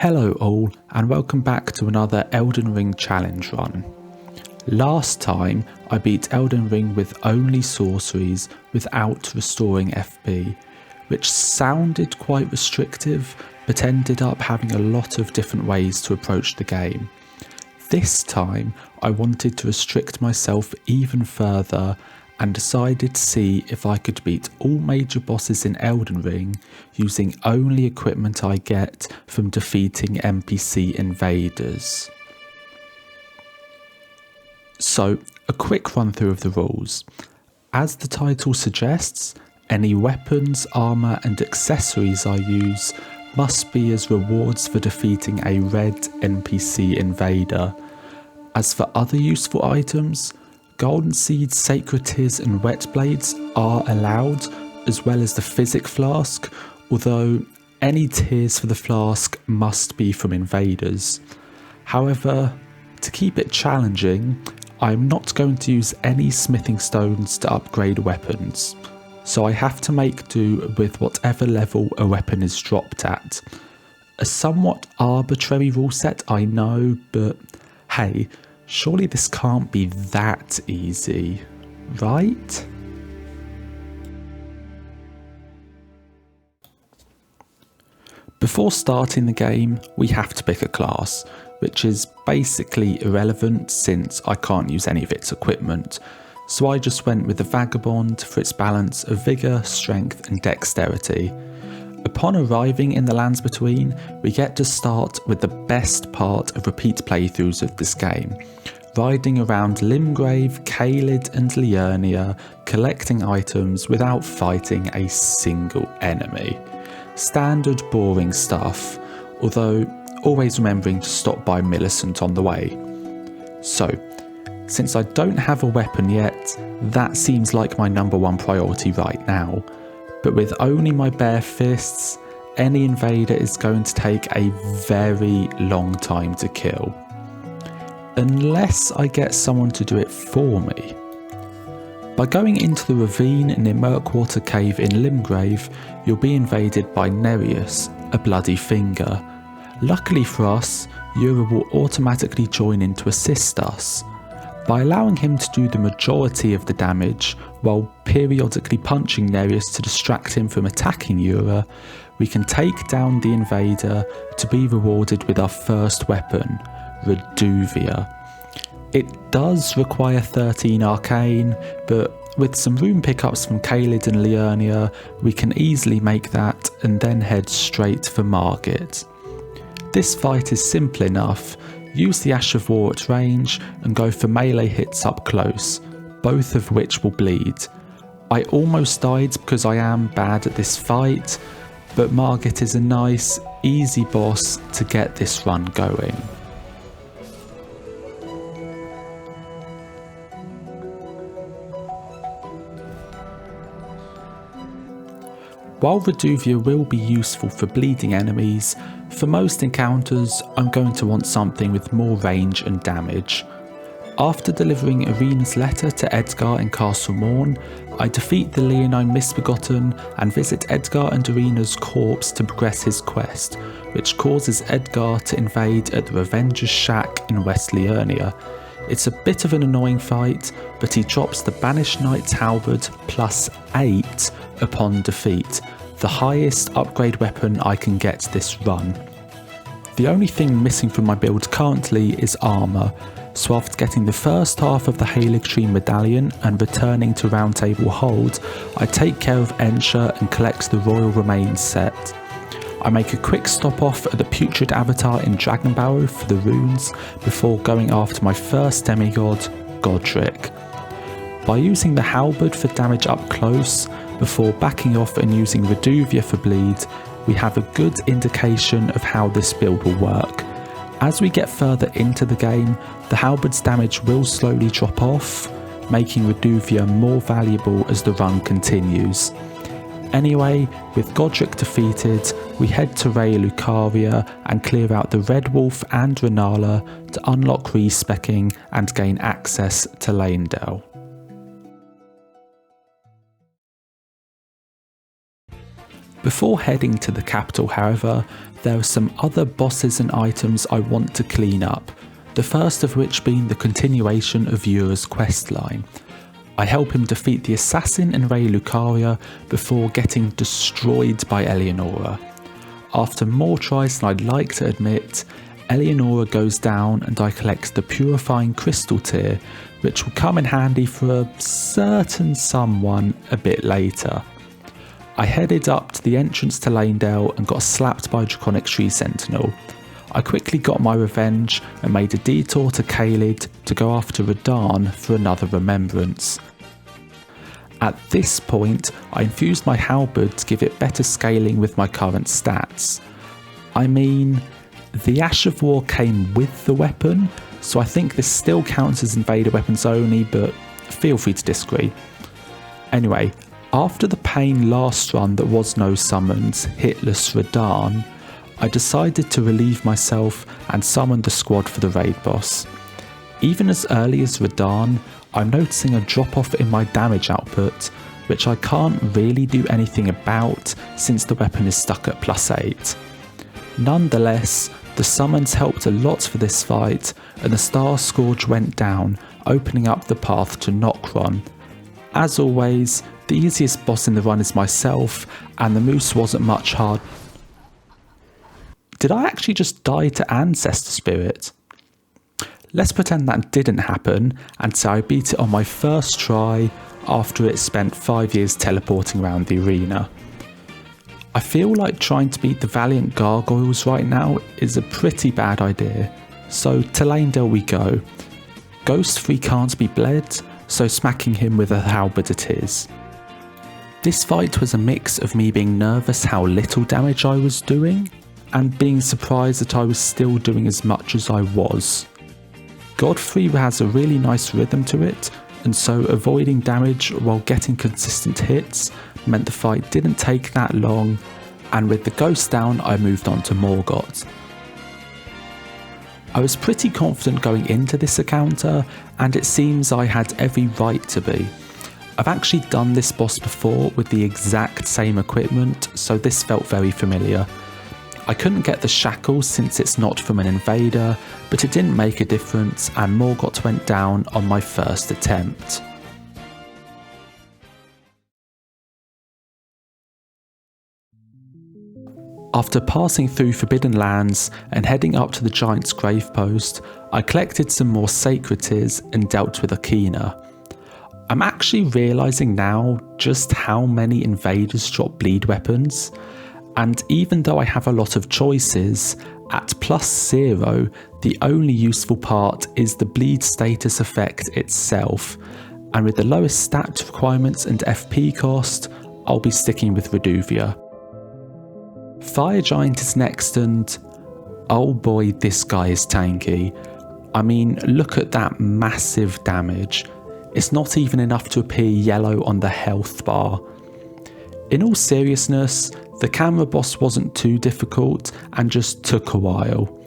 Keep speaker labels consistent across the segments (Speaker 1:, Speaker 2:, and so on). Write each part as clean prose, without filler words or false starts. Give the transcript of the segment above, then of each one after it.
Speaker 1: Hello all, and welcome back to another Elden Ring challenge run. Last time I beat Elden Ring with only sorceries without restoring FP, which sounded quite restrictive but ended up having a lot of different ways to approach the game. This time I wanted to restrict myself even further and decided to see if I could beat all major bosses in Elden Ring using only equipment I get from defeating NPC invaders. So, a quick run through of the rules. As the title suggests, any weapons, armour and accessories I use must be as rewards for defeating a red NPC invader. As for other useful items, golden seeds, sacred tears and wet blades are allowed, as well as the physic flask, although any tears for the flask must be from invaders. However, to keep it challenging, I'm not going to use any smithing stones to upgrade weapons, so I have to make do with whatever level a weapon is dropped at. A somewhat arbitrary rule set, I know, but hey, surely this can't be that easy, right? Before starting the game, we have to pick a class, which is basically irrelevant since I can't use any of its equipment, so I just went with the Vagabond for its balance of vigour, strength and dexterity. Upon arriving in the Lands Between, we get to start with the best part of repeat playthroughs of this game, riding around Limgrave, Caelid and Liurnia, collecting items without fighting a single enemy. Standard boring stuff, although always remembering to stop by Millicent on the way. So, since I don't have a weapon yet, that seems like my number one priority right now. But with only my bare fists, any invader is going to take a very long time to kill. Unless I get someone to do it for me. By going into the ravine near Murkwater Cave in Limgrave, you'll be invaded by Nereus, a bloody finger. Luckily for us, Yura will automatically join in to assist us. By allowing him to do the majority of the damage, while periodically punching Nereus to distract him from attacking Yura, we can take down the invader to be rewarded with our first weapon, Reduvia. It does require 13 arcane, but with some rune pickups from Caelid and Liurnia, we can easily make that and then head straight for Margit. This fight is simple enough. Use the Ash of War at range and go for melee hits up close, both of which will bleed. I almost died because I am bad at this fight, but Margit is a nice, easy boss to get this run going. While Reduvia will be useful for bleeding enemies, for most encounters I'm going to want something with more range and damage. After delivering Irina's letter to Edgar in Castle Morn, I defeat the Leonine Misbegotten and visit Edgar and Irina's corpse to progress his quest, which causes Edgar to invade at the Revenger's Shack in West Liurnia. It's a bit of an annoying fight, but he drops the Banished Knight's Halberd +8 upon defeat, the highest upgrade weapon I can get this run. The only thing missing from my build currently is armour, so after getting the first half of the Haligtree medallion and returning to Roundtable Hold, I take care of Ensha and collect the Royal Remains set. I make a quick stop off at the Putrid Avatar in Dragonbarrow for the runes before going after my first demigod, Godric. By using the halberd for damage up close, before backing off and using Reduvia for bleed, we have a good indication of how this build will work. As we get further into the game, the halberd's damage will slowly drop off, making Reduvia more valuable as the run continues. Anyway, with Godric defeated, we head to Ray Lucaria and clear out the Red Wolf and Renala to unlock respecking and gain access to Lanedale. Before heading to the capital, however, there are some other bosses and items I want to clean up, the first of which being the continuation of Yura's questline. I help him defeat the assassin in Raya Lucaria before getting destroyed by Eleonora. After more tries than I'd like to admit, Eleonora goes down and I collect the Purifying Crystal tier, which will come in handy for a certain someone a bit later. I headed up to the entrance to Lanedale and got slapped by a Draconic Tree Sentinel. I quickly got my revenge and made a detour to Caelid to go after Radahn for another remembrance. At this point, I infused my halberd to give it better scaling with my current stats. I mean, the Ash of War came with the weapon, so I think this still counts as Invader weapons only, but feel free to disagree. Anyway, after the pain last run that was no summons, hitless Radahn, I decided to relieve myself and summon the squad for the raid boss. Even as early as Radahn, I'm noticing a drop off in my damage output, which I can't really do anything about since the weapon is stuck at +8. Nonetheless, the summons helped a lot for this fight, and the Star Scourge went down, opening up the path to Nokron. As always, the easiest boss in the run is myself, and the moose wasn't much hard. Did I actually just die to Ancestor Spirit? Let's pretend that didn't happen, and so I beat it on my first try after it spent 5 years teleporting around the arena. I feel like trying to beat the Valiant Gargoyles right now is a pretty bad idea, so to Lanedale we go. Ghost 3 can't be bled, so smacking him with a halberd it is. This fight was a mix of me being nervous how little damage I was doing, and being surprised that I was still doing as much as I was. Godfrey has a really nice rhythm to it, and so avoiding damage while getting consistent hits meant the fight didn't take that long, and with the ghost down I moved on to Morgott. I was pretty confident going into this encounter, and it seems I had every right to be. I've actually done this boss before with the exact same equipment, so this felt very familiar. I couldn't get the shackles since it's not from an invader, but it didn't make a difference and Morgott went down on my first attempt. After passing through Forbidden Lands and heading up to the Giant's Grave Post, I collected some more sacred tears and dealt with Akina. I'm actually realising now just how many invaders drop bleed weapons. And even though I have a lot of choices, at +0, the only useful part is the bleed status effect itself, and with the lowest stat requirements and FP cost, I'll be sticking with Reduvia. Fire Giant is next, and oh boy, this guy is tanky. I mean, look at that massive damage. It's not even enough to appear yellow on the health bar. In all seriousness, the camera boss wasn't too difficult and just took a while.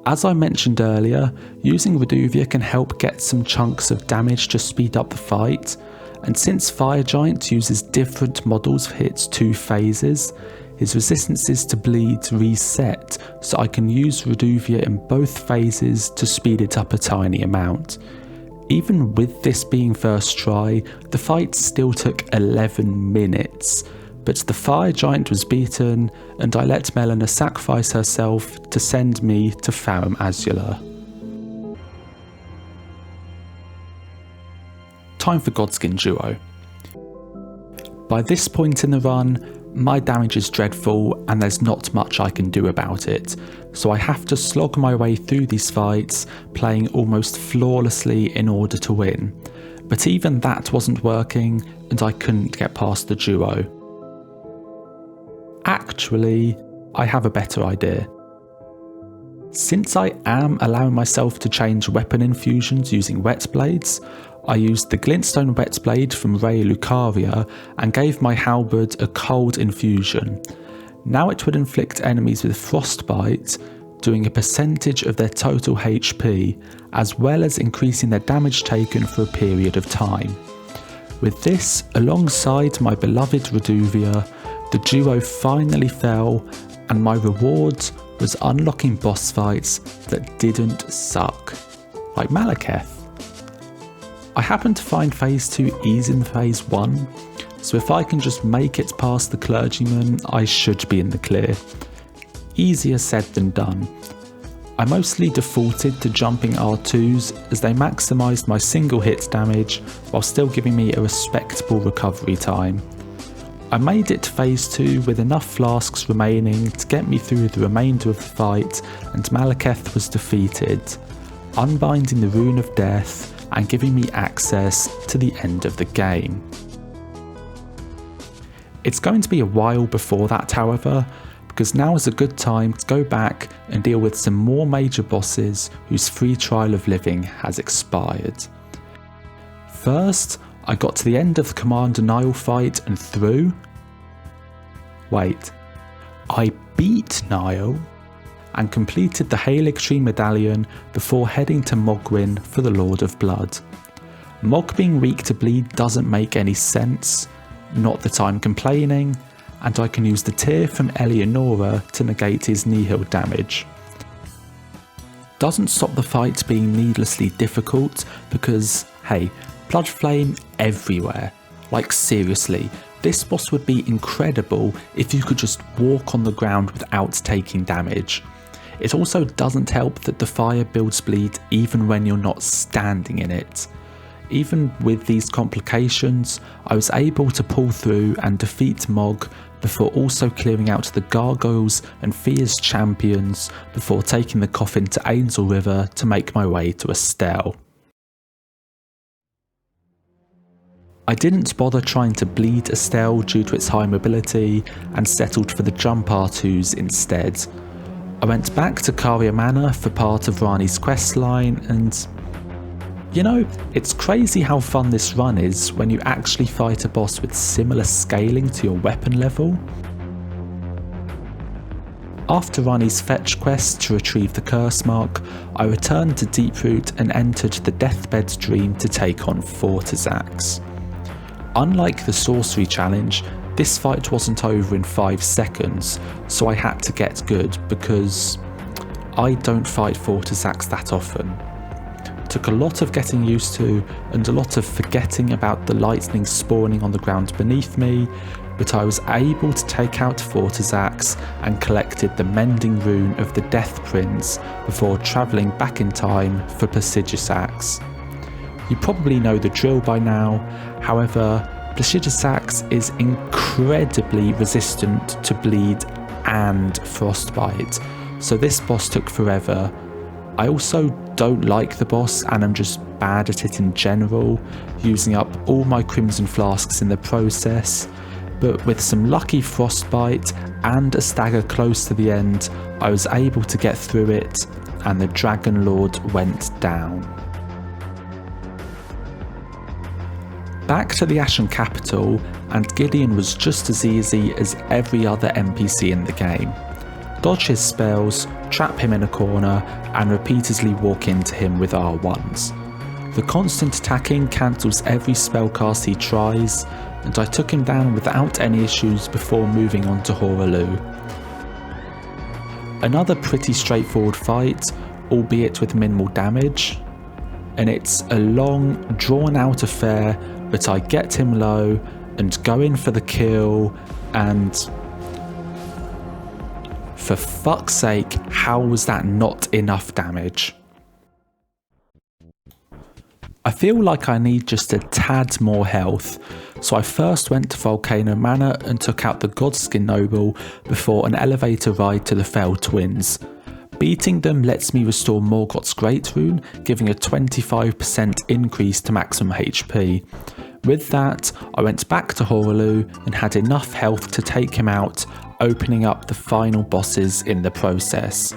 Speaker 1: As I mentioned earlier, using Reduvia can help get some chunks of damage to speed up the fight, and since Fire Giant uses different models for its 2 phases, his resistances to bleed reset, so I can use Reduvia in both phases to speed it up a tiny amount. Even with this being first try, the fight still took 11 minutes, but the Fire Giant was beaten and I let Melina sacrifice herself to send me to Farum Azula. Time for Godskin Duo. By this point in the run, my damage is dreadful and there's not much I can do about it, so I have to slog my way through these fights, playing almost flawlessly in order to win. But even that wasn't working and I couldn't get past the duo. Actually, I have a better idea. Since I am allowing myself to change weapon infusions using wet blades, I used the Glintstone wet blade from Raya Lucaria and gave my halberd a cold infusion. Now it would inflict enemies with frostbite, doing a percentage of their total HP, as well as increasing their damage taken for a period of time. With this, alongside my beloved Reduvia, the duo finally fell, and my reward was unlocking boss fights that didn't suck, like Malekith. I happened to find phase 2 easy in phase 1, so if I can just make it past the clergyman, I should be in the clear. Easier said than done. I mostly defaulted to jumping R2s as they maximised my single hit damage while still giving me a respectable recovery time. I made it to phase 2 with enough flasks remaining to get me through the remainder of the fight, and Malekith was defeated, unbinding the Rune of Death and giving me access to the end of the game. It's going to be a while before that, however, because now is a good time to go back and deal with some more major bosses whose free trial of living has expired. First, I got to the end of the Commander Nile fight and through. Wait, I beat Nile and completed the Haligtree medallion before heading to Mogwin for the Lord of Blood. Mog being weak to bleed doesn't make any sense, not that I'm complaining, and I can use the tear from Eleonora to negate his nihil damage. Doesn't stop the fight being needlessly difficult because, hey, Blood Flame everywhere. Like seriously, this boss would be incredible if you could just walk on the ground without taking damage. It also doesn't help that the fire builds bleed even when you're not standing in it. Even with these complications, I was able to pull through and defeat Mog before also clearing out the Gargoyles and Fear's champions before taking the coffin to Ainsel River to make my way to Estelle. I didn't bother trying to bleed Estelle due to its high mobility and settled for the jump R2s instead. I went back to Caria Manor for part of Rani's questline and... you know, it's crazy how fun this run is when you actually fight a boss with similar scaling to your weapon level. After Rani's fetch quest to retrieve the curse mark, I returned to Deeproot and entered the Deathbed Dream to take on Fortizax. Unlike the sorcery challenge, this fight wasn't over in 5 seconds, so I had to get good because I don't fight Fortizax that often. Took a lot of getting used to and a lot of forgetting about the lightning spawning on the ground beneath me, but I was able to take out Fortizax and collected the mending rune of the Death Prince before travelling back in time for Placidusax. You probably know the drill by now, however, Placidusax is incredibly resistant to bleed and frostbite, so this boss took forever. I also don't like the boss and I'm just bad at it in general, using up all my Crimson Flasks in the process, but with some lucky frostbite and a stagger close to the end, I was able to get through it and the Dragon Lord went down. Back to the Ashen Capital, and Gideon was just as easy as every other NPC in the game. Dodge his spells, trap him in a corner, and repeatedly walk into him with R1s. The constant attacking cancels every spellcast he tries, and I took him down without any issues before moving on to Horaloo. Another pretty straightforward fight, albeit with minimal damage, and it's a long, drawn-out affair, but I get him low and go in for the kill, and for fuck's sake, how was that not enough damage? I feel like I need just a tad more health, so I first went to Volcano Manor and took out the Godskin Noble before an elevator ride to the Fell Twins. Beating them lets me restore Morgoth's Great Rune, giving a 25% increase to maximum HP. With that, I went back to Horaloo and had enough health to take him out, opening up the final bosses in the process.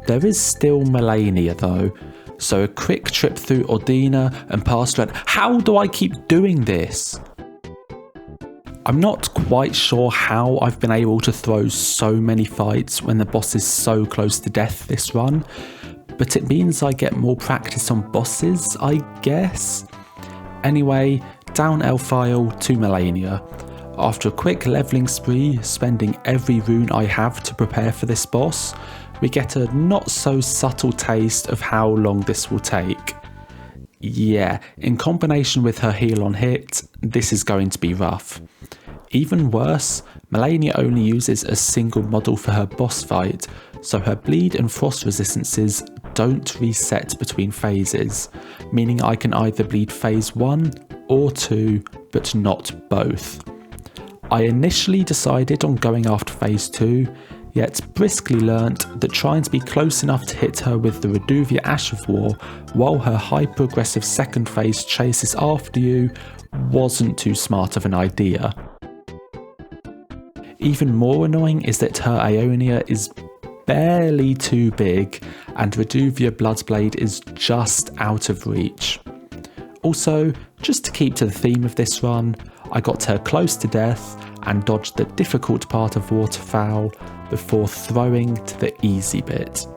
Speaker 1: There is still Malenia though, so a quick trip through Ordina and past Red. How do I keep doing this? I'm not quite sure how I've been able to throw so many fights when the boss is so close to death this run, but it means I get more practice on bosses, I guess? Anyway, down Elfile to Malenia. After a quick levelling spree, spending every rune I have to prepare for this boss, we get a not so subtle taste of how long this will take. Yeah, in combination with her heal on hit, this is going to be rough. Even worse, Malenia only uses a single model for her boss fight, so her bleed and frost resistances don't reset between phases, meaning I can either bleed phase 1 or 2, but not both. I initially decided on going after phase 2, yet briskly learnt that trying to be close enough to hit her with the Reduvia Ash of War while her hyper-aggressive second phase chases after you wasn't too smart of an idea. Even more annoying is that her Aeonia is barely too big and Reduvia Bloodblade is just out of reach. Also, just to keep to the theme of this run, I got her close to death and dodged the difficult part of Waterfowl before throwing to the easy bit.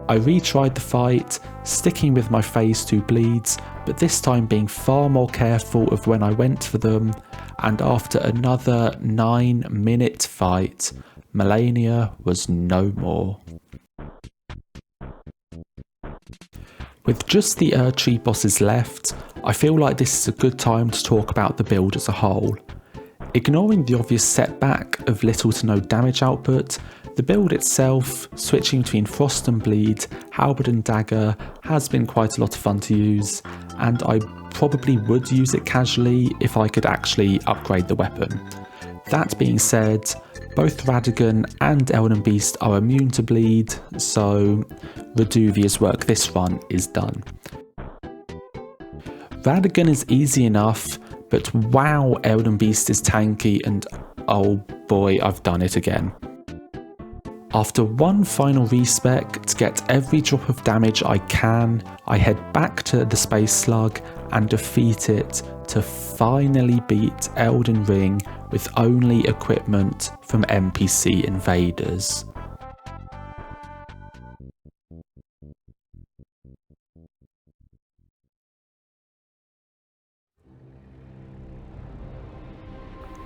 Speaker 1: I retried the fight, sticking with my phase 2 bleeds, but this time being far more careful of when I went for them, and after another 9-minute fight, Malenia was no more. With just the Erdtree bosses left, I feel like this is a good time to talk about the build as a whole. Ignoring the obvious setback of little to no damage output, the build itself, switching between Frost and Bleed, Halberd and Dagger, has been quite a lot of fun to use, and I probably would use it casually if I could actually upgrade the weapon. That being said, both Radagon and Elden Beast are immune to bleed, so Reduvia's work this run is done. Radagon is easy enough, but wow, Elden Beast is tanky, and oh boy, I've done it again. After one final respec to get every drop of damage I can, I head back to the Space Slug and defeat it to finally beat Elden Ring with only equipment from NPC invaders.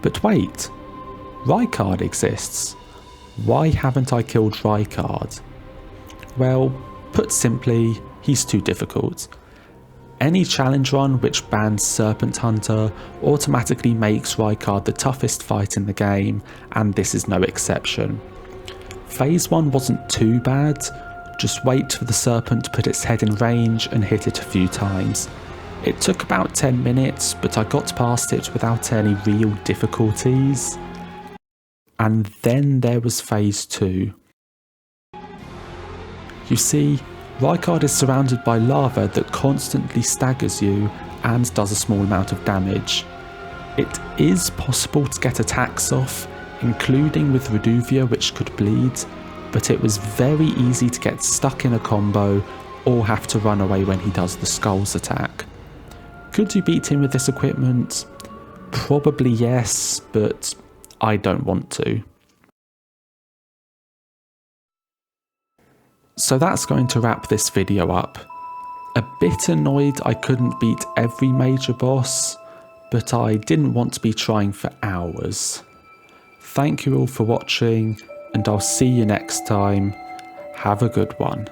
Speaker 1: But wait, Rykard exists. Why haven't I killed Rykard? Well, put simply, he's too difficult. Any challenge run which bans Serpent Hunter automatically makes Rykard the toughest fight in the game, and this is no exception. Phase 1 wasn't too bad, just wait for the Serpent to put its head in range and hit it a few times. It took about 10 minutes, but I got past it without any real difficulties. And then there was phase 2. You see, Rykard is surrounded by lava that constantly staggers you and does a small amount of damage. It is possible to get attacks off, including with Reduvia, which could bleed, but it was very easy to get stuck in a combo or have to run away when he does the Skulls attack. Could you beat him with this equipment? Probably yes, but I don't want to. So that's going to wrap this video up. A bit annoyed I couldn't beat every major boss, but I didn't want to be trying for hours. Thank you all for watching, and I'll see you next time. Have a good one.